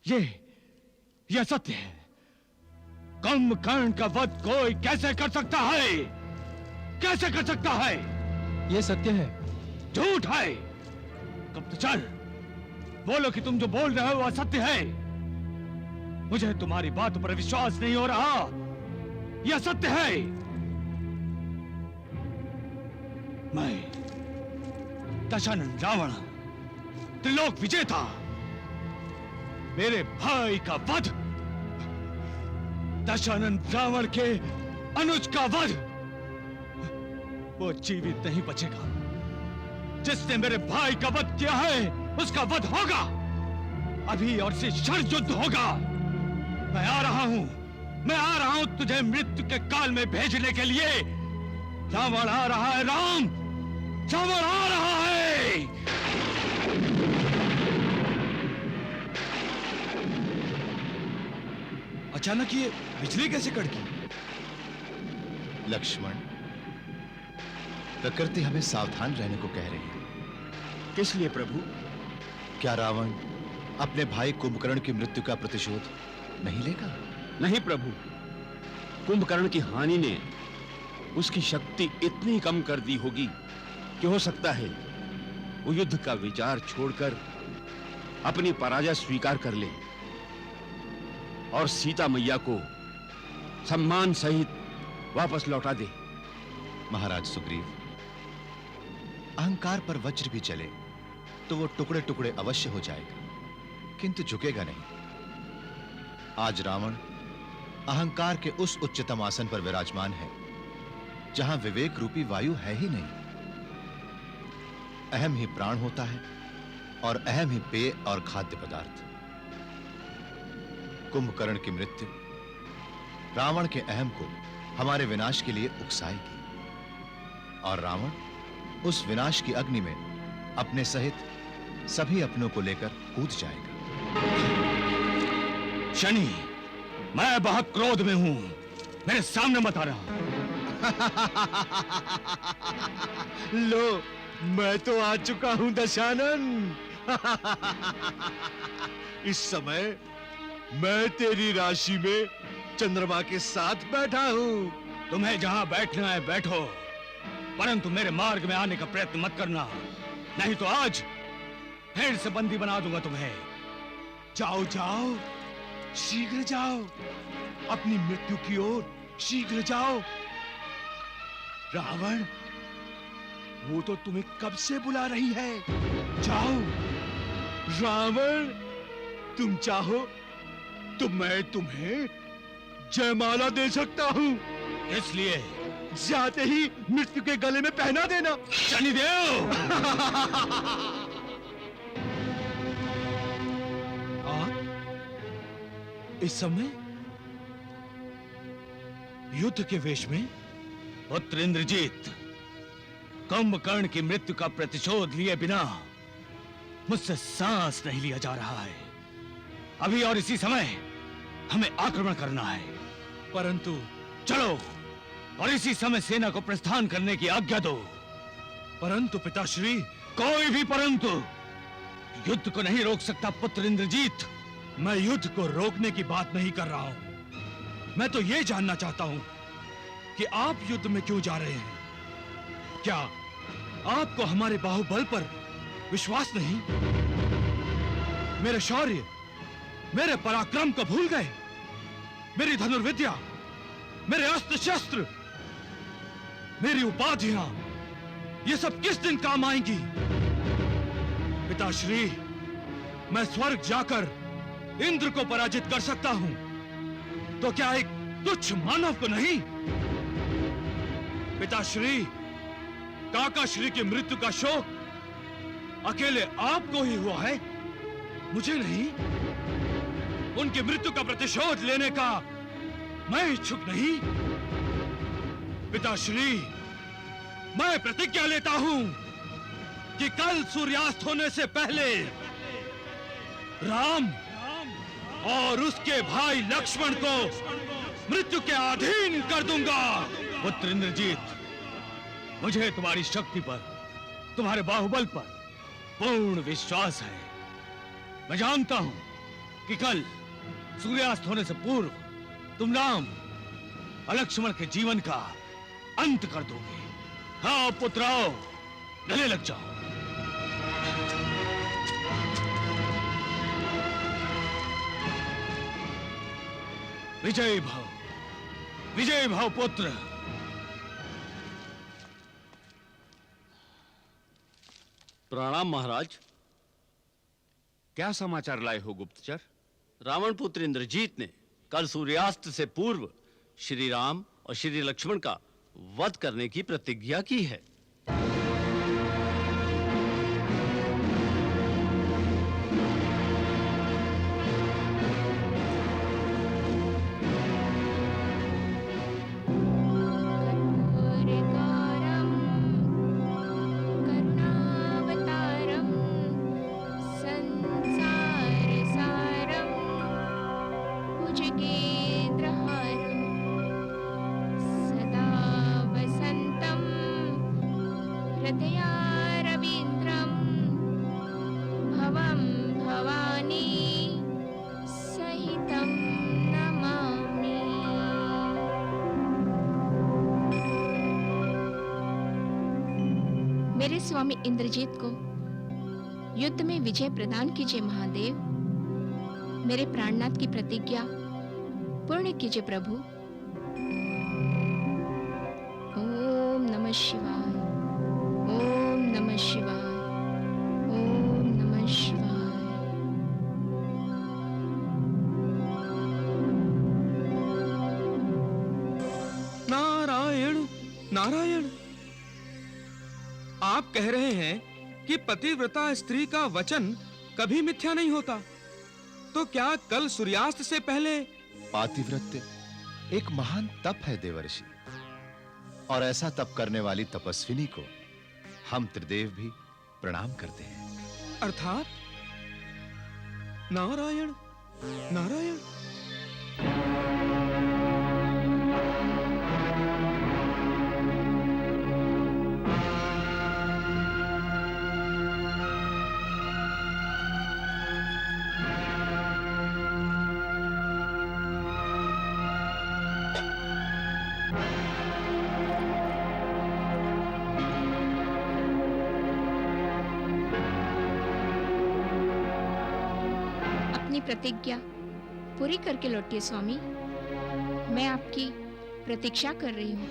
ये सत्य है। कुंभकर्ण का वध कोई कैसे कर सकता है? कैसे कर सकता है? ये सत्य है। झूठ है। तुम तो चल बोलो कि तुम जो बोल रहे हो वह सत्य है। मुझे तुम्हारी बात पर विश्वास नहीं हो रहा। यह सत्य है। मैं दशानन रावण, त्रिलोक विजेता, मेरे भाई का वध, दशानन रावण के अनुज का वध, वो जीवित नहीं बचेगा। जिसने मेरे भाई का वध किया है उसका वध होगा। अभी और से शर युद्ध होगा। मैं आ रहा हूं तुझे मृत्यु के काल में भेजने के लिए। रावण आ रहा है। रावण आ रहा है। अचानक ये बिजली कैसे कड़की? लक्ष्मण, प्रकृति हमें सावधान रहने को कह रही है। किस लिए प्रभु? क्या रावण अपने भाई कुंभकर्ण की मृत्यु का प्रतिशोध नहीं लेगा? नहीं प्रभु, कुंभकर्ण की हानि ने उसकी शक्ति इतनी कम कर दी होगी कि हो सकता है वो युद्ध का विचार छोड़कर अपनी पराजय स्वीकार कर ले और सीता मैया को सम्मान सहित वापस लौटा दे। महाराज सुग्रीव, अहंकार पर वज्र भी चले तो वो टुकड़े टुकड़े अवश्य हो जाएगा, किंतु झुकेगा नहीं। आज रावण अहंकार के उस उच्चतम आसन पर विराजमान है जहां विवेक रूपी वायु है ही नहीं। अहम ही प्राण होता है और अहम ही पेय और खाद्य पदार्थ। कुंभकर्ण की मृत्यु रावण के अहम को हमारे विनाश के लिए उकसाएगी और रावण उस विनाश की अग्नि में अपने सहित सभी अपनों को लेकर कूद जाएगा। शनि, मैं बहुत क्रोध में हूं। मेरे सामने मत आ रहा। लो, मैं तो आ चुका हूं दशानन। इस समय मैं तेरी राशि में चंद्रमा के साथ बैठा हूं। तुम्हें जहां बैठना है बैठो, परंतु मेरे मार्ग में आने का प्रयत्न मत करना, नहीं तो आज फिर से बंदी बना दूंगा तुम्हें। जाओ जाओ, शीघ्र जाओ, अपनी मृत्यु की ओर शीघ्र जाओ। रावण, वो तो तुम्हें कब से बुला रही है। जाओ। रावण, तुम चाहो तो मैं तुम्हें जयमाला दे सकता हूं। इसलिए जाते ही मृत्यु के गले में पहना देना। शनिदेव! इस समय युद्ध के वेश में पुत्र इंद्रजीत, कुंभकर्ण की मृत्यु का प्रतिशोध लिए बिना मुझसे सांस नहीं लिया जा रहा है। अभी और इसी समय हमें आक्रमण करना है। परंतु चलो और इसी समय सेना को प्रस्थान करने की आज्ञा दो। परंतु पिताश्री, कोई भी परंतु युद्ध को नहीं रोक सकता पुत्र इंद्रजीत। मैं युद्ध को रोकने की बात नहीं कर रहा हूं। मैं तो यह जानना चाहता हूं कि आप युद्ध में क्यों जा रहे हैं। क्या आपको हमारे बाहुबल पर विश्वास नहीं? मेरे शौर्य, मेरे पराक्रम को भूल गए? मेरी धनुर्विद्या, मेरे अस्त्र शस्त्र, मेरी उपाधियां, ये सब किस दिन काम आएंगी? पिताश्री, मैं स्वर्ग जाकर इंद्र को पराजित कर सकता हूं, तो क्या एक तुच्छ मानव को नहीं? पिताश्री, काकाश्री की मृत्यु का शोक अकेले आपको ही हुआ है, मुझे नहीं। उनकी मृत्यु का प्रतिशोध लेने का मैं इच्छुक नहीं। पिताश्री, मैं प्रतिज्ञा लेता हूं कि कल सूर्यास्त होने से पहले राम और उसके भाई लक्ष्मण को मृत्यु के अधीन कर दूंगा। पुत्र इंद्रजीत, मुझे तुम्हारी शक्ति पर, तुम्हारे बाहुबल पर पूर्ण विश्वास है। मैं जानता हूं कि कल सूर्यास्त होने से पूर्व तुम राम और लक्ष्मण के जीवन का अंत कर दोगे। हाँ पुत्र, आओ, गले लग जाओ। विजय भाव पुत्र। प्रणाम महाराज। क्या समाचार लाए हो गुप्तचर? रावण पुत्र इंद्रजीत ने कल सूर्यास्त से पूर्व श्री राम और श्री लक्ष्मण का वध करने की प्रतिज्ञा की है। मेरे स्वामी इंद्रजीत को युद्ध में विजय प्रदान कीजिए महादेव। मेरे प्राणनाथ की प्रतिज्ञा पूर्ण कीजिए प्रभु। ओम नमः शिवाय, ओम नमः शिवाय, ओम नमः शिवाय। नारायण नारायण। आप कह रहे हैं कि पतिव्रता स्त्री का वचन कभी मिथ्या नहीं होता, तो क्या कल सूर्यास्त से पहले? पातिव्रत्य एक महान तप है देवर्षि, और ऐसा तप करने वाली तपस्विनी को हम त्रिदेव भी प्रणाम करते हैं। अर्थात नारायण नारायण। प्रतिज्ञा पूरी करके लौटिए स्वामी। मैं आपकी प्रतीक्षा कर रही हूँ।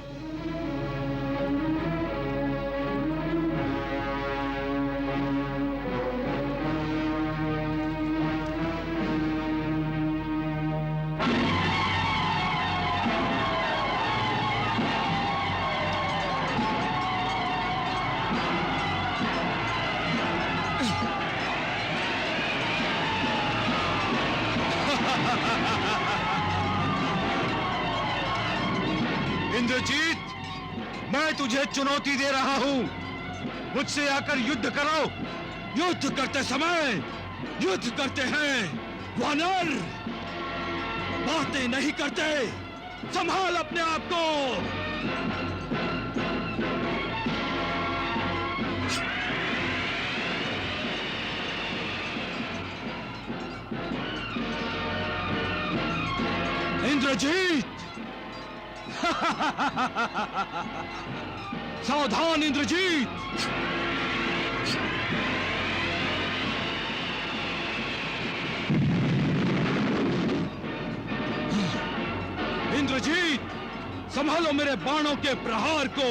इंद्रजीत, मैं तुझे चुनौती दे रहा हूं, मुझसे आकर युद्ध करो। युद्ध करते समय युद्ध करते हैं वानर, बातें नहीं करते। संभाल अपने आप को। इंद्रजीत, सावधान इंद्रजीत। इंद्रजीत, संभालो मेरे बाणों के प्रहार को।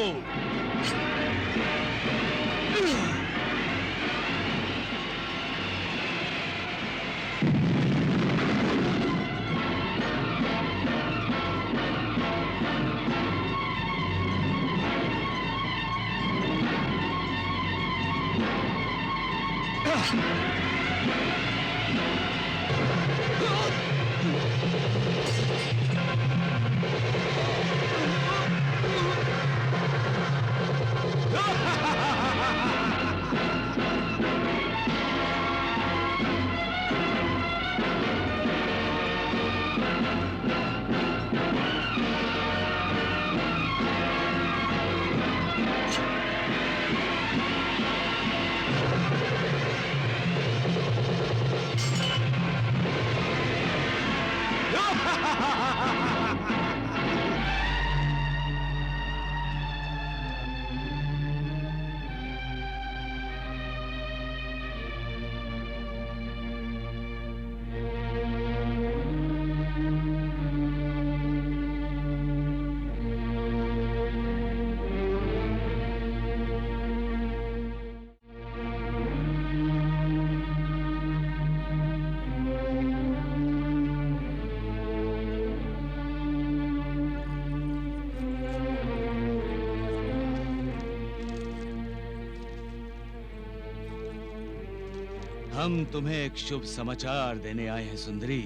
हम तुम्हें एक शुभ समाचार देने आए हैं सुंदरी।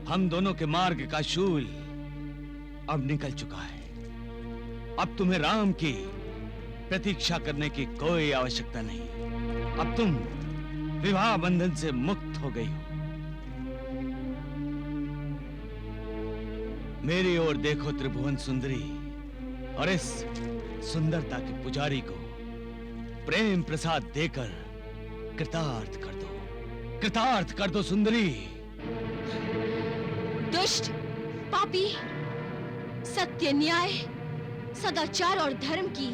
हम दोनों के मार्ग का शूल अब निकल चुका है। अब तुम्हें राम की प्रतीक्षा करने की कोई आवश्यकता नहीं। अब तुम विवाह बंधन से मुक्त हो गई हो। मेरी ओर देखो त्रिभुवन सुंदरी, और इस सुंदरता के पुजारी को प्रेम प्रसाद देकर कृतार्थ कर दो। कृतार्थ कर दो सुंदरी। दुष्ट, पापी, सत्य, न्याय, सदाचार और धर्म की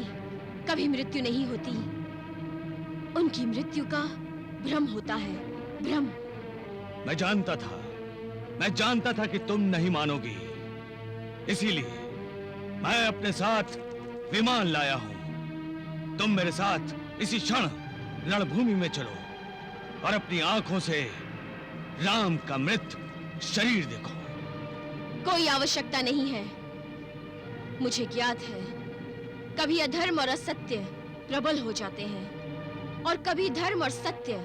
कभी मृत्यु नहीं होती। उनकी मृत्यु का भ्रम होता है, भ्रम। मैं जानता था कि तुम नहीं मानोगी, इसीलिए मैं अपने साथ विमान लाया हूं। तुम मेरे साथ इसी क्षण रणभूमि में चलो और अपनी आंखों से राम का मृत शरीर देखो। कोई आवश्यकता नहीं है। मुझे ज्ञात है, कभी अधर्म और असत्य प्रबल हो जाते हैं और कभी धर्म और सत्य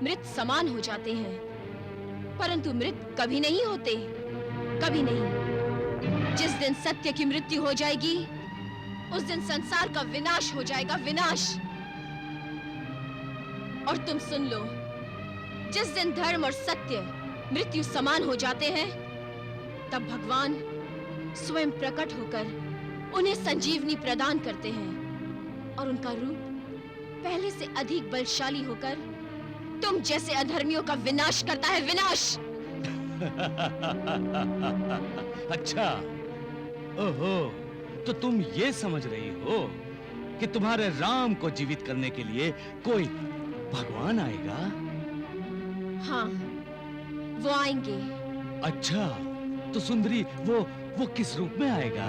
मृत समान हो जाते हैं, परंतु मृत कभी नहीं होते, कभी नहीं। जिस दिन सत्य की मृत्यु हो जाएगी, उस दिन संसार का विनाश हो जाएगा, विनाश। और तुम सुन लो, जिस दिन धर्म और सत्य मृत्यु समान हो जाते हैं, तब भगवान स्वयं प्रकट होकर उन्हें संजीवनी प्रदान करते हैं और उनका रूप पहले से अधिक बलशाली होकर तुम जैसे अधर्मियों का विनाश करता है, विनाश। अच्छा, ओहो, तो तुम ये समझ रही हो कि तुम्हारे राम को जीवित करने के लिए कोई भगवान आएगा? हाँ, वो आएंगे। अच्छा, तो सुंदरी वो किस रूप में आएगा?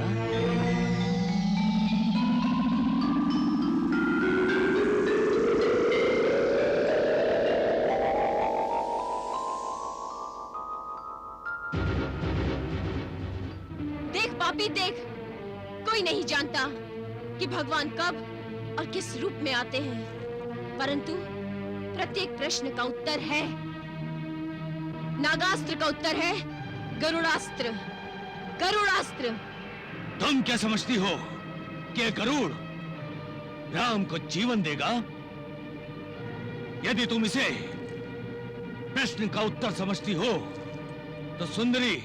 देख पापी, देख, कोई नहीं जानता कि भगवान कब और किस रूप में आते हैं, परंतु प्रत्येक प्रश्न का उत्तर है। नागास्त्र का उत्तर है गरुड़ास्त्र, गरुड़ास्त्र। तुम क्या समझती हो कि गरुड़ राम को जीवन देगा? यदि तुम इसे प्रश्न का उत्तर समझती हो, तो सुंदरी,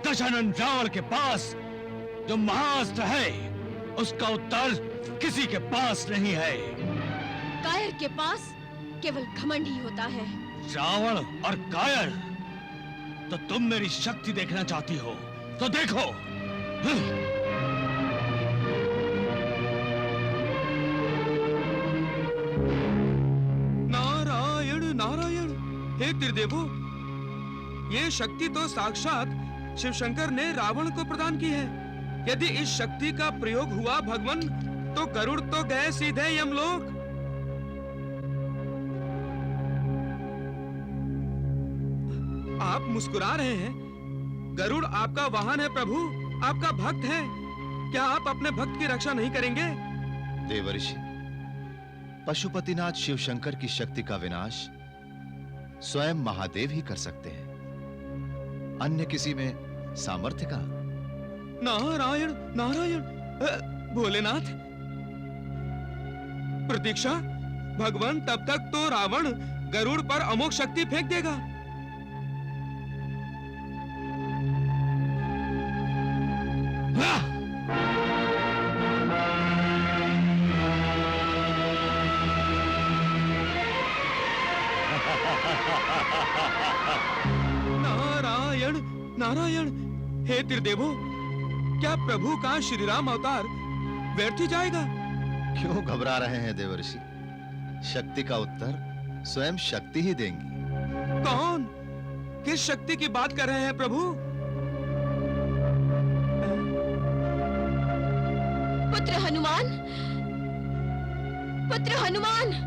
दशानन रावण के पास जो महाअस्त्र है, उसका उत्तर किसी के पास नहीं है। कायर के पास केवल घमंड ही होता है। रावण और कायर? तो तुम मेरी शक्ति देखना चाहती हो तो देखो। नारायण नारायण। हे त्रिदेवो, ये शक्ति तो साक्षात शिव शंकर ने रावण को प्रदान की है। यदि इस शक्ति का प्रयोग हुआ भगवान, तो गरुड़ तो गए सीधे यमलोक। आप मुस्कुरा रहे हैं। गरुड़ आपका वाहन है प्रभु, आपका भक्त है। क्या आप अपने भक्त की रक्षा नहीं करेंगे? देवर्षि, पशुपतिनाथ शिव शंकर की शक्ति का विनाश स्वयं महादेव ही कर सकते हैं। अन्य किसी में सामर्थ्य का? नारायण नारायण। भोलेनाथ, प्रतीक्षा। भगवान तब तक तो रावण गरुड़ पर अमोघ शक्ति फेंक देगा। नारायण नारायण। हे त्रिदेवो, क्या प्रभु का श्री राम अवतार व्यर्थ ही जाएगा? क्यों घबरा रहे हैं देवर्षि? शक्ति का उत्तर स्वयं शक्ति ही देंगी। कौन? किस शक्ति की बात कर रहे हैं प्रभु? पुत्र हनुमान, पुत्र हनुमान।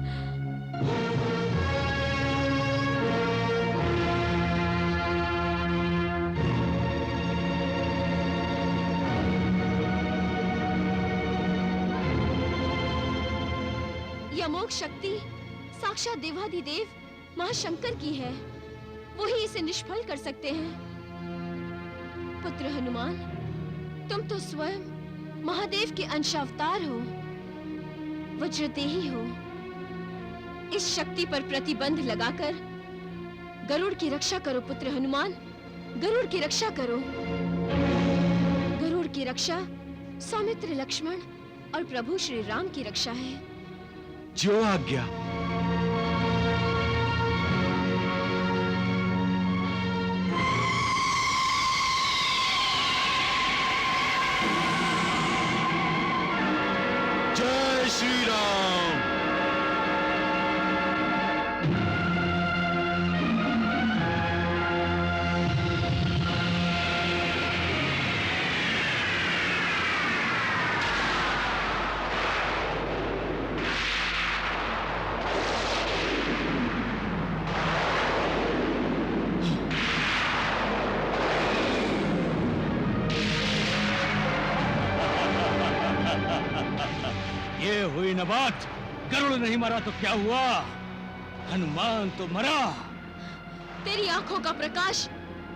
अमोघ शक्ति साक्षात देवाधिदेव महाशंकर की है। वो ही इसे निष्फल कर सकते हैं। पुत्र हनुमान, तुम तो स्वयं महादेव के अंशावतार हो, वज्रदेही हो। इस शक्ति पर प्रतिबंध लगाकर गरुड़ की रक्षा करो पुत्र हनुमान, गरुड़ की रक्षा करो। गरुड़ की रक्षा सौमित्र, लक्ष्मण और प्रभु श्री राम की रक्षा है। जो आज्ञा। जय श्री राम। ये हुई न बात। गरुड़ नहीं मरा तो क्या हुआ, हनुमान तो मरा। तेरी आंखों का प्रकाश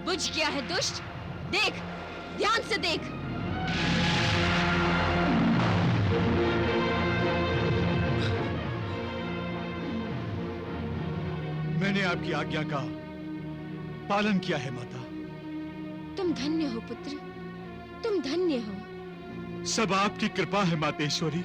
बुझ गया है दुष्ट। देख, ध्यान से देख। मैंने आपकी आज्ञा का पालन किया है माता। तुम धन्य हो पुत्र, तुम धन्य हो। सब आपकी कृपा है मातेश्वरी।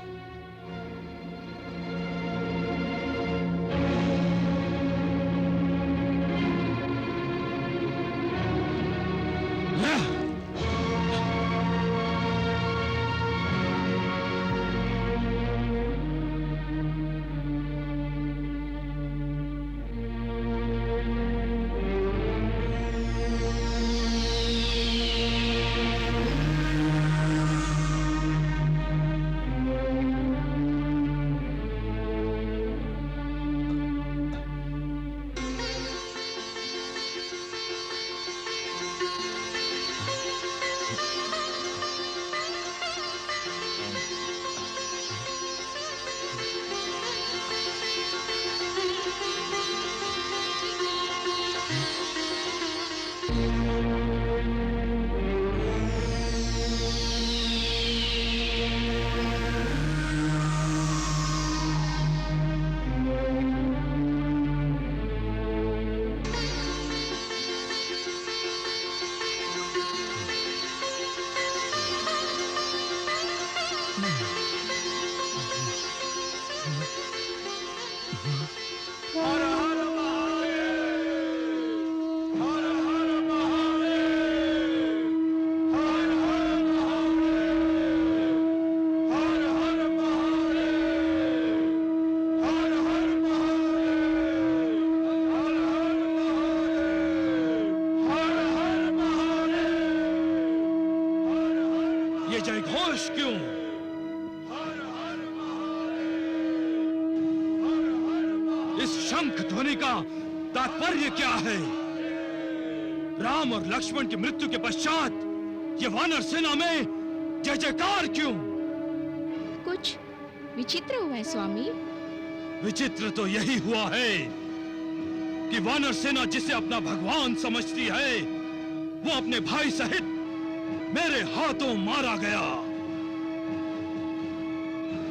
ये जय घोष क्यों? इस शंख ध्वनि का तात्पर्य क्या है? राम और लक्ष्मण की मृत्यु के पश्चात ये वानर सेना में जय जयकार क्यों? कुछ विचित्र हुआ है स्वामी। विचित्र तो यही हुआ है कि वानर सेना जिसे अपना भगवान समझती है, वो अपने भाई सहित मेरे हाथों मारा गया।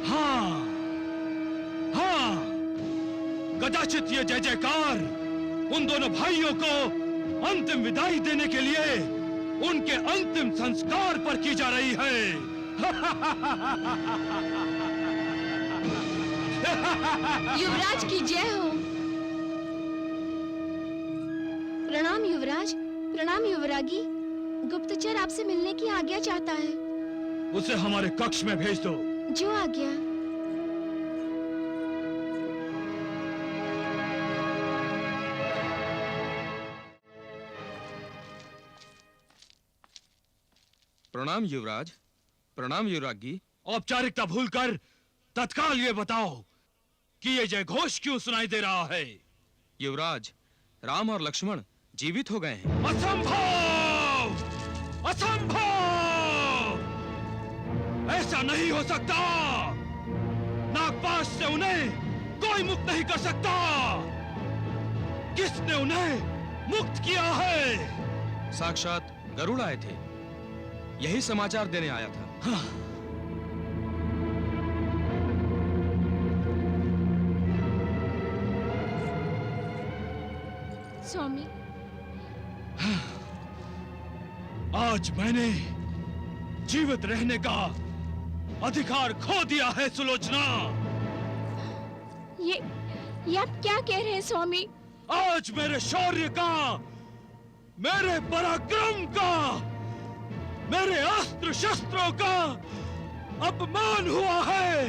हाँ, हाँ, कदाचित ये जय जयकार उन दोनों भाइयों को अंतिम विदाई देने के लिए उनके अंतिम संस्कार पर की जा रही है। युवराज की जय हो। प्रणाम युवराज, प्रणाम युवरागी। गुप्तचर आपसे मिलने की आज्ञा चाहता है। उसे हमारे कक्ष में भेज दो। जो आज्ञा। प्रणाम युवराज, प्रणाम युवरागी। औपचारिकता भूलकर तत्काल ये बताओ कि ये जय घोष क्यों सुनाई दे रहा है? युवराज, राम और लक्ष्मण जीवित हो गए हैं। असंभव! असंभव! ऐसा नहीं हो सकता। नागपाश से उन्हें कोई मुक्त नहीं कर सकता। किसने उन्हें मुक्त किया है? साक्षात गरुड़ आए थे, यही समाचार देने आया था। हाँ। स्वामी, आज मैंने जीवित रहने का अधिकार खो दिया है सुलोचना। ये आप क्या कह रहे हैं स्वामी? आज मेरे शौर्य का, मेरे पराक्रम का, मेरे अस्त्र शस्त्रों का अपमान हुआ है।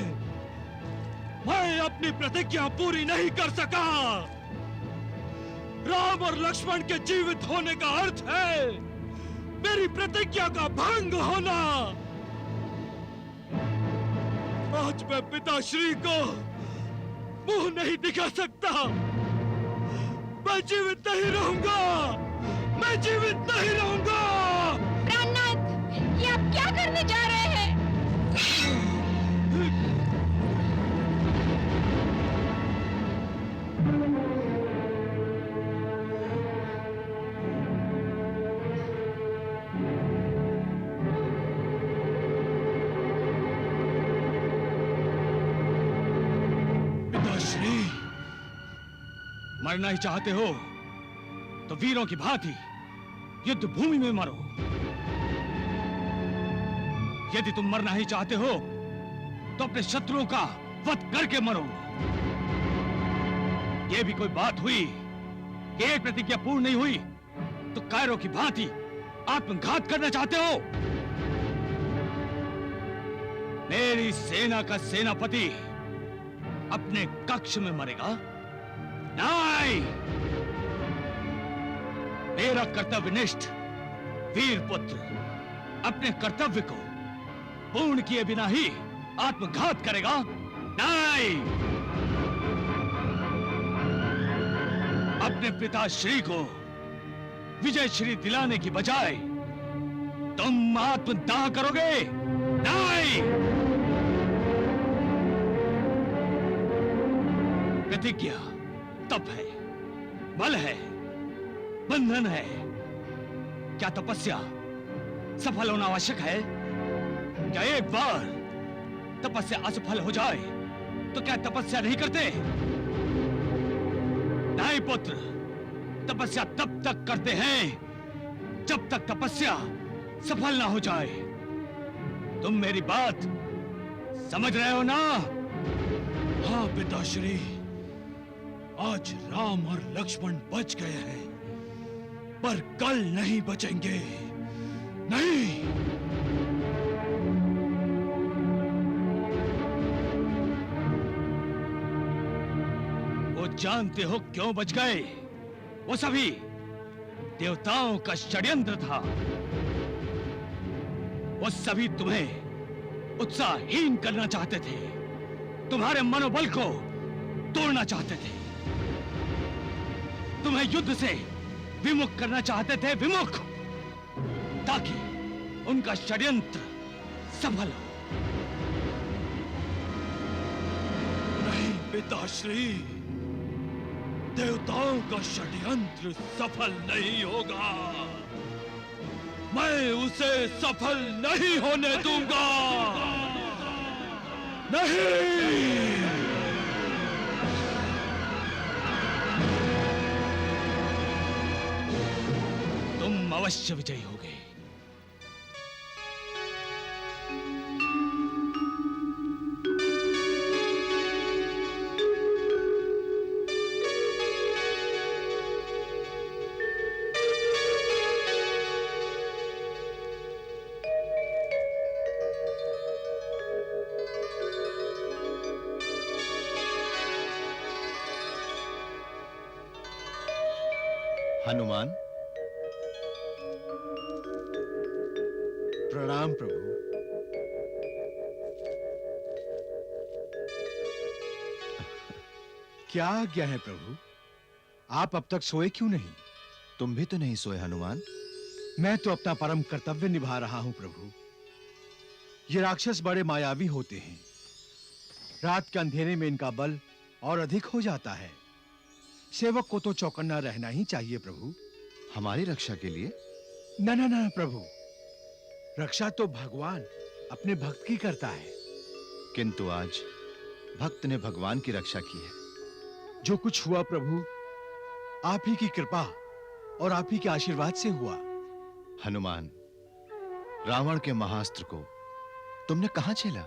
मैं अपनी प्रतिज्ञा पूरी नहीं कर सका। राम और लक्ष्मण के जीवित होने का अर्थ है मेरी प्रतिज्ञा का भंग होना। आज मैं पिताश्री को मुंह नहीं दिखा सकता। मैं जीवित नहीं रहूंगा। मैं जीवित नहीं रहूंगा। प्राणनाथ, ये आप क्या करने जा रहे हैं? पिताश्री, मरना ही चाहते हो तो वीरों की भांति युद्ध भूमि में मरो। यदि तुम मरना ही चाहते हो तो अपने शत्रुओं का वध करके मरो। यह भी कोई बात हुई कि एक प्रतिज्ञा पूर्ण नहीं हुई तो कायरों की भांति आत्मघात करना चाहते हो? मेरी सेना का सेनापति अपने कक्ष में मरेगा? नहीं! मेरा कर्तव्यनिष्ठ वीर पुत्र अपने कर्तव्य को पूर्ण किए बिना ही आत्मघात करेगा? नहीं! अपने पिताश्री को विजय श्री दिलाने की बजाय तुम आत्मदाह करोगे? नहीं! प्रतिज्ञा तप है, बल है, बंधन है। क्या तपस्या सफल होना आवश्यक है? क्या एक बार तपस्या असफल हो जाए तो क्या तपस्या नहीं करते? नहीं पुत्र, तपस्या तब तक करते हैं जब तक तपस्या सफल ना हो जाए। तुम मेरी बात समझ रहे हो ना? हाँ पिताश्री, आज राम और लक्ष्मण बच गए हैं, पर कल नहीं बचेंगे। नहीं! वो जानते हो क्यों बच गए? वो सभी देवताओं का षड्यंत्र था। वो सभी तुम्हें उत्साहहीन करना चाहते थे, तुम्हारे मनोबल को तोड़ना चाहते थे, तुम्हें युद्ध से विमुख करना चाहते थे, विमुख, ताकि उनका षड्यंत्र सफल हो। नहीं पिताश्री, देवताओं का षड्यंत्र सफल नहीं होगा। मैं उसे सफल नहीं होने दूंगा। नहीं! तुम अवश्य विजयी होगे। हनुमान, प्रणाम प्रभु। क्या आज्ञा है प्रभु? आप अब तक सोए क्यों नहीं? तुम भी तो नहीं सोए हनुमान? मैं तो अपना परम कर्तव्य निभा रहा हूं प्रभु। ये राक्षस बड़े मायावी होते हैं। रात के अंधेरे में इनका बल और अधिक हो जाता है। सेवक को तो चौकन्ना रहना ही चाहिए प्रभु। हमारी रक्षा के लिए? न न न प्रभु, रक्षा तो भगवान अपने भक्त की करता है। किंतु आज भक्त ने भगवान की रक्षा की है। जो कुछ हुआ प्रभु, आप ही की कृपा और आप ही के आशीर्वाद से हुआ। हनुमान, रावण के महास्त्र को तुमने कहां झेला?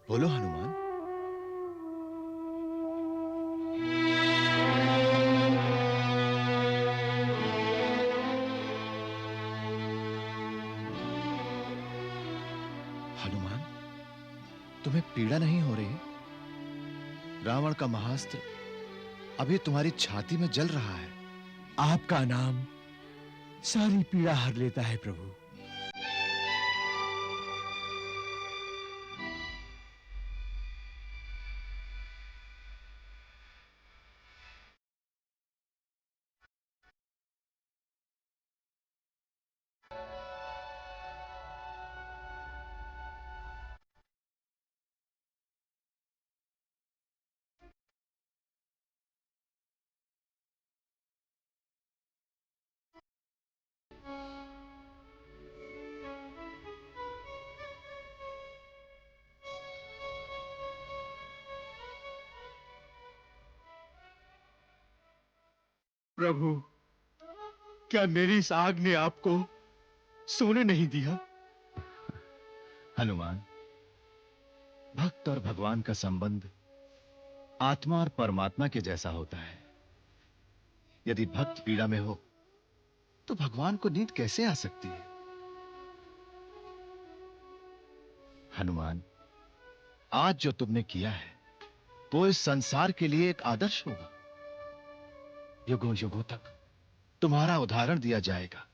बोलो हनुमान। हनुमान, तुम्हें पीड़ा नहीं हो रही? रावण का महास्त्र अभी तुम्हारी छाती में जल रहा है। आपका नाम सारी पीड़ा हर लेता है प्रभु। प्रभु, क्या मेरी इस आग ने आपको सोने नहीं दिया? हनुमान, भक्त और भगवान का संबंध आत्मा और परमात्मा के जैसा होता है। यदि भक्त पीड़ा में हो तो भगवान को नींद कैसे आ सकती है? हनुमान, आज जो तुमने किया है वो इस संसार के लिए एक आदर्श होगा। युगों युगों तक तुम्हारा उदाहरण दिया जाएगा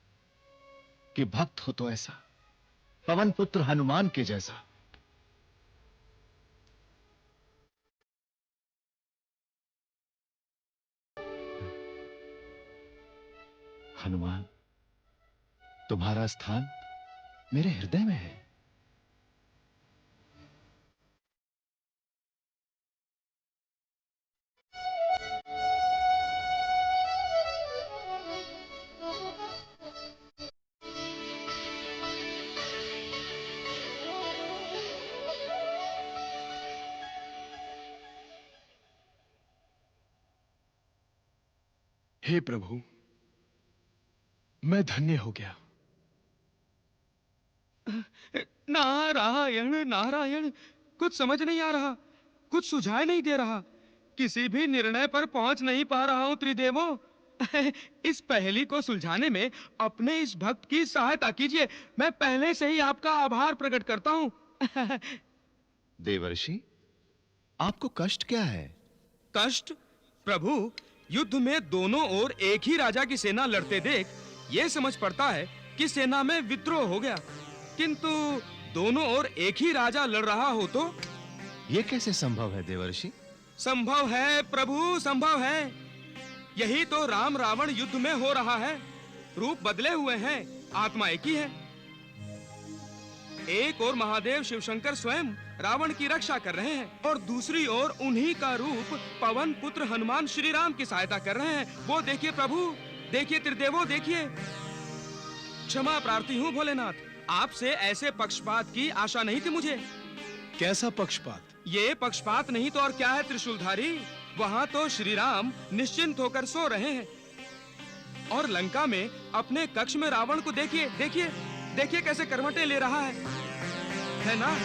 कि भक्त हो तो ऐसा, पवन पुत्र हनुमान के जैसा। हनुमान, तुम्हारा स्थान मेरे हृदय में है। हे प्रभु, मैं धन्य हो गया। नारायण नारायण, कुछ समझ नहीं आ रहा, कुछ सुझाई नहीं दे रहा, किसी भी निर्णय पर पहुंच नहीं पा रहा हूं त्रिदेवों। इस पहेली को सुलझाने में अपने इस भक्त की सहायता कीजिए। मैं पहले से ही आपका आभार प्रकट करता हूं। देवर्षि, आपको कष्ट क्या है? कष्ट? प्रभु, युद्ध में दोनों ओर एक ही राजा की सेना लड़ते देख ये समझ पड़ता है कि सेना में विद्रोह हो गया, किंतु दोनों ओर एक ही राजा लड़ रहा हो तो? यह कैसे संभव है देवर्षि? संभव है प्रभु, संभव है। यही तो राम रावण युद्ध में हो रहा है। रूप बदले हुए हैं, आत्मा एक ही है। एक ओर महादेव शिवशंकर स्वयं रावण की रक्षा कर रहे हैं और दूसरी ओर उन्हीं का रूप पवन पुत्र हनुमान श्री राम की सहायता कर रहे हैं। वो देखिए प्रभु, देखिए त्रिदेवों, देखिए। क्षमा प्रार्थी हूँ भोलेनाथ, आपसे ऐसे पक्षपात की आशा नहीं थी मुझे। कैसा पक्षपात? ये पक्षपात नहीं तो और क्या है त्रिशूलधारी। वहां तो श्री राम निश्चिंत होकर सो रहे हैं और लंका में अपने कक्ष में रावण को देखिए, देखिए, देखिए कैसे करवटें ले रहा है ना?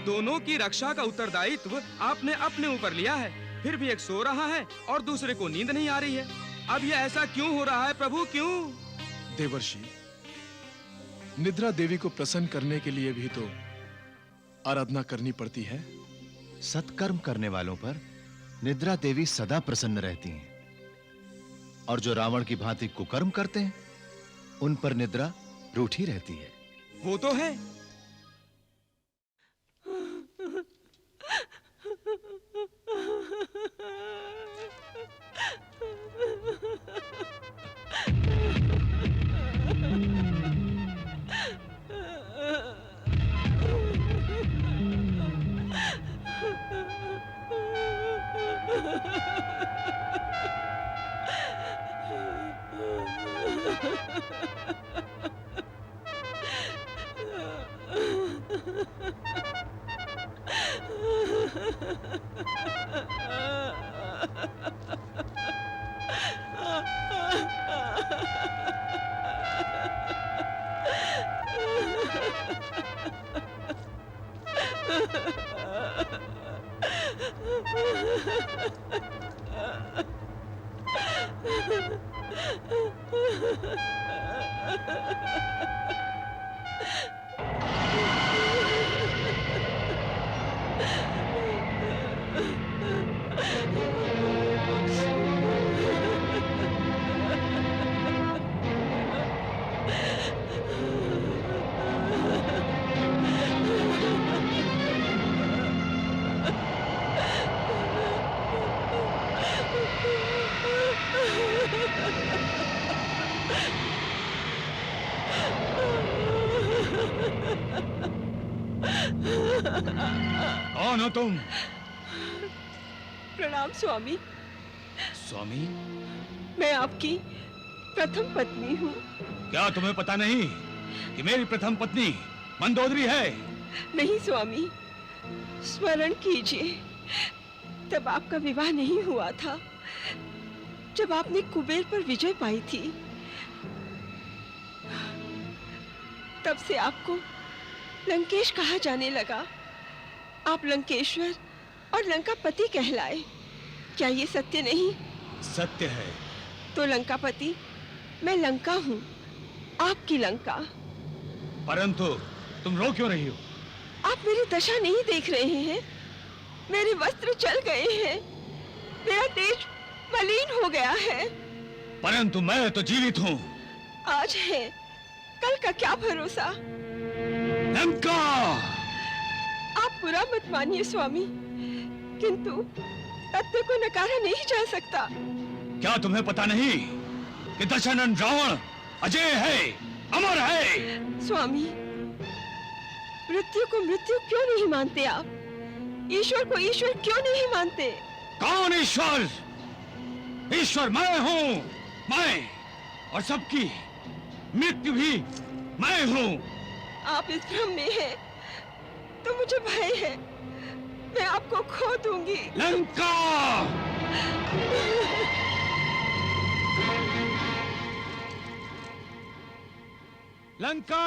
दोनों की रक्षा का उत्तरदायित्व आपने अपने ऊपर लिया है, फिर भी एक सो रहा है और दूसरे को नींद नहीं आ रही है। अब ये ऐसा क्यों हो रहा है प्रभु, क्यों? देवर्षि, निद्रा देवी को प्रसन्न करने के लिए भी तो आराधना करनी पड़ती है। सत्कर्म करने वालों पर निद्रा देवी सदा प्रसन्न रहती हैं, और जो रावण की भांति कुकर्म करते हैं उन पर निद्रा रूठी रहती है। वो तो है। कौन हो तुम? प्रणाम स्वामी। स्वामी? मैं आपकी प्रथम पत्नी हूँ। क्या तुम्हें पता नहीं कि मेरी प्रथम पत्नी मंदोदरी है? नहीं स्वामी, स्मरण कीजिए, तब आपका विवाह नहीं हुआ था, जब आपने कुबेर पर विजय पाई थी। तब से आपको लंकेश कहा जाने लगा। आप लंकेश्वर और लंकापति कहलाए। क्या ये सत्य नहीं? सत्य है। तो लंकापति, मैं लंका हूँ, आपकी लंका। परंतु तुम रो क्यों रही हो? आप मेरी दशा नहीं देख रहे हैं? मेरे वस्त्र जल गए हैं, मेरा तेज मलिन हो गया है। परंतु मैं तो जीवित हूँ। आज है, कल का क्या भरोसा? लंका! आप बुरा मत मानिए स्वामी, किंतु तथ्य को नकारा नहीं जा सकता। क्या तुम्हें पता नहीं कि दशरथ रावण अजय है, अमर है? स्वामी, मृत्यु को मृत्यु क्यों नहीं मानते आप? ईश्वर को ईश्वर क्यों नहीं मानते? कौन ईश्वर? ईश्वर मैं हूँ, मैं, और सबकी मृत्यु भी मैं हूँ। आप इस भ्रम में हैं, तो मुझे भय है, मैं आपको खो दूंगी। लंका! लंका!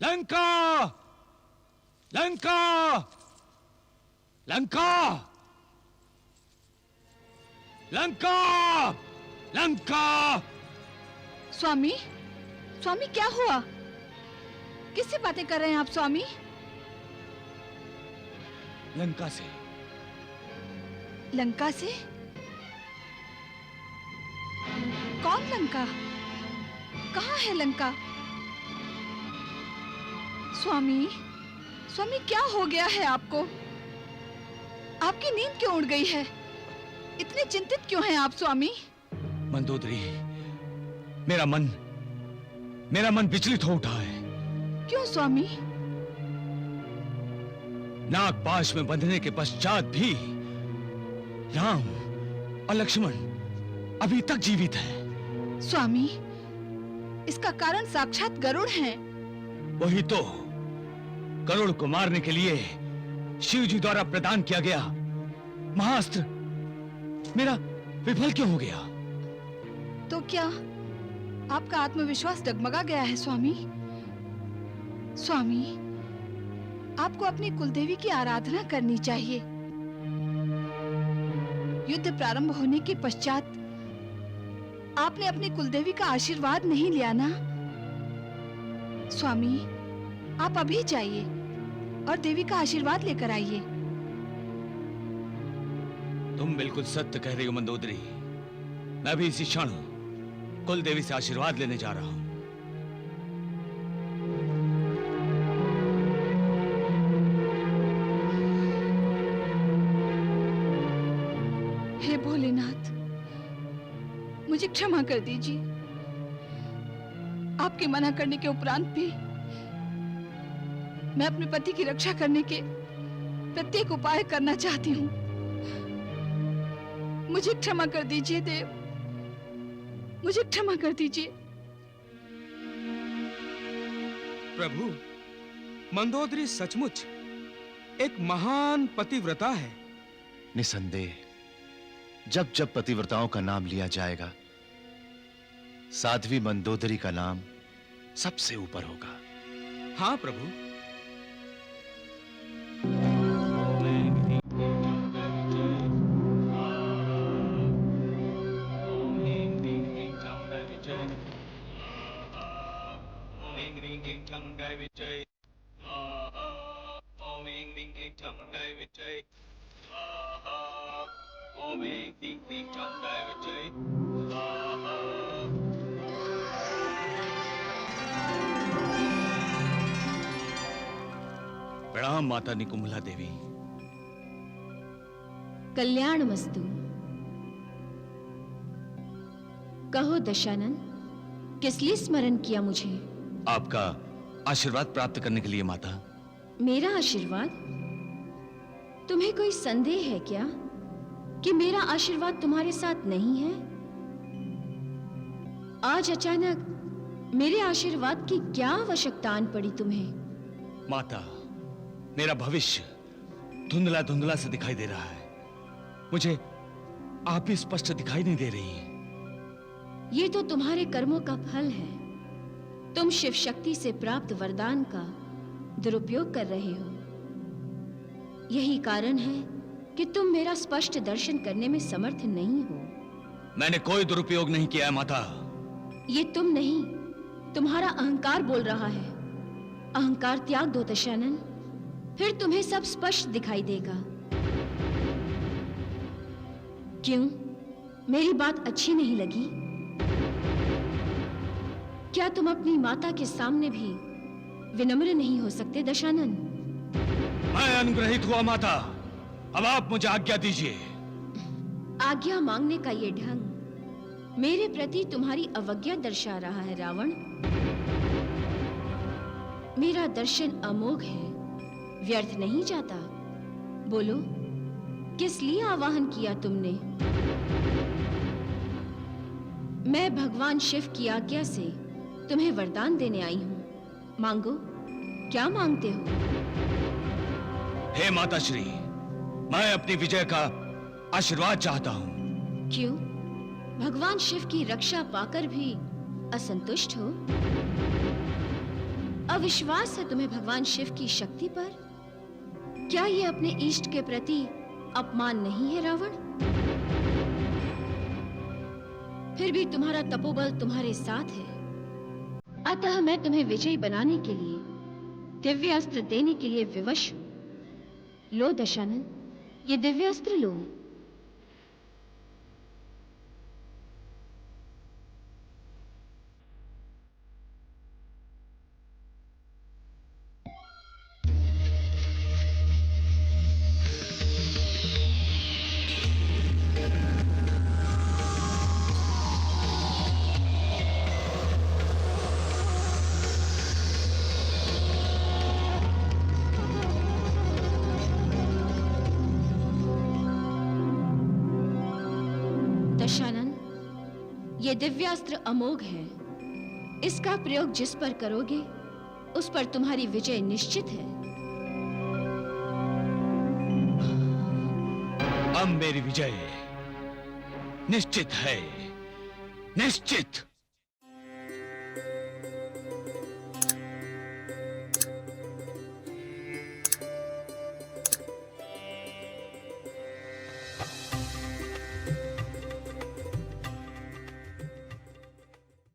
लंका! लंका! लंका! लंका! लंका! स्वामी, स्वामी क्या हुआ? किससे बातें कर रहे हैं आप स्वामी? लंका से। लंका से? कौन लंका? कहाँ है लंका? स्वामी, स्वामी क्या हो गया है आपको? आपकी नींद क्यों उड़ गई है? इतने चिंतित क्यों हैं आप स्वामी? मंदोदरी, मेरा मन विचलित हो उठा है। क्यों स्वामी? नागपाश में बंधने के पश्चात भी राम और लक्ष्मण अभी तक जीवित हैं। स्वामी, इसका कारण साक्षात गरुड़ हैं। वही तो, गरुड़ को मारने के लिए शिव जी द्वारा प्रदान किया गया महाअस्त्र मेरा विफल क्यों हो गया? तो क्या आपका आत्मविश्वास डगमगा गया है स्वामी? स्वामी, आपको अपनी कुलदेवी की आराधना करनी चाहिए। युद्ध प्रारंभ होने के पश्चात आपने अपनी कुलदेवी का आशीर्वाद नहीं लिया ना? स्वामी, आप अभी जाइए और देवी का आशीर्वाद लेकर आइए। तुम बिल्कुल सत्य कह रही हो मंदोदरी। मैं भी इसी क्षण कुल देवी से आशीर्वाद लेने जा रहा हूं। हे भोलेनाथ, मुझे क्षमा कर दीजिए। आपके मना करने के उपरांत भी मैं अपने पति की रक्षा करने के प्रत्येक उपाय करना चाहती हूँ। मुझे क्षमा कर दीजिए देव, मुझे क्षमा कर दीजिए। प्रभु, मंदोदरी सचमुच एक महान पतिव्रता है। निसंदेह जब जब पतिव्रताओं का नाम लिया जाएगा, साध्वी मंदोदरी का नाम सबसे ऊपर होगा। हाँ प्रभु। प्रणाम माता निकुंभला देवी। कल्याण मस्तु। कहो दशानन, किस लिए स्मरण किया मुझे? आपका आशीर्वाद प्राप्त करने के लिए माता। मेरा आशीर्वाद? तुम्हें कोई संदेह है क्या कि मेरा आशीर्वाद तुम्हारे साथ नहीं है? आज अचानक मेरे आशीर्वाद की क्या आवश्यकता आन पड़ी तुम्हें? माता, मेरा भविष्य धुंधला धुंधला से दिखाई दे रहा है। मुझे आप भी स्पष्ट दिखाई नहीं दे रही हैं। ये तो तुम्हारे कर्मों का फल है। तुम शिव शक्ति से प्राप्त वरदान का दुरुपयोग कर रहे हो। यही कारण है कि तुम मेरा स्पष्ट दर्शन करने में समर्थ नहीं हो। मैंने कोई दुरुपयोग नहीं किया है माता। ये तुम नहीं, तुम्हारा अहंकार बोल रहा है। अहंकार त्याग दो दशानन, फिर तुम्हें सब स्पष्ट दिखाई देगा। क्यों, मेरी बात अच्छी नहीं लगी? क्या तुम अपनी माता के सामने भी विनम्र नहीं हो सकते दशानन? मैं अनुग्रहित हुआ माता, अब आप मुझे आज्ञा दीजिए। आज्ञा मांगने का ये ढंग मेरे प्रति तुम्हारी अवज्ञा दर्शा रहा है रावण। मेरा दर्शन अमोघ है, व्यर्थ नहीं जाता। बोलो, किस लिए आवाहन किया तुमने? मैं भगवान शिव की आज्ञा से तुम्हें वरदान देने आई हूं। मांगो, क्या मांगते हो? हे माता श्री, मैं अपनी विजय का आशीर्वाद चाहता हूं। क्यों, भगवान शिव की रक्षा पाकर भी असंतुष्ट हो? अविश्वास है तुम्हें भगवान शिव की शक्ति पर? क्या ये अपने इष्ट के प्रति अपमान नहीं है रावण? फिर भी तुम्हारा तपोबल तुम्हारे साथ है, अतः मैं तुम्हें विजयी बनाने के लिए दिव्य अस्त्र देने के लिए विवश हूं। लो दशानन, ये दिव्य अस्त्र लो। दशानन, ये दिव्यास्त्र अमोघ है। इसका प्रयोग जिस पर करोगे उस पर तुम्हारी विजय निश्चित है। अब मेरी विजय निश्चित है, निश्चित।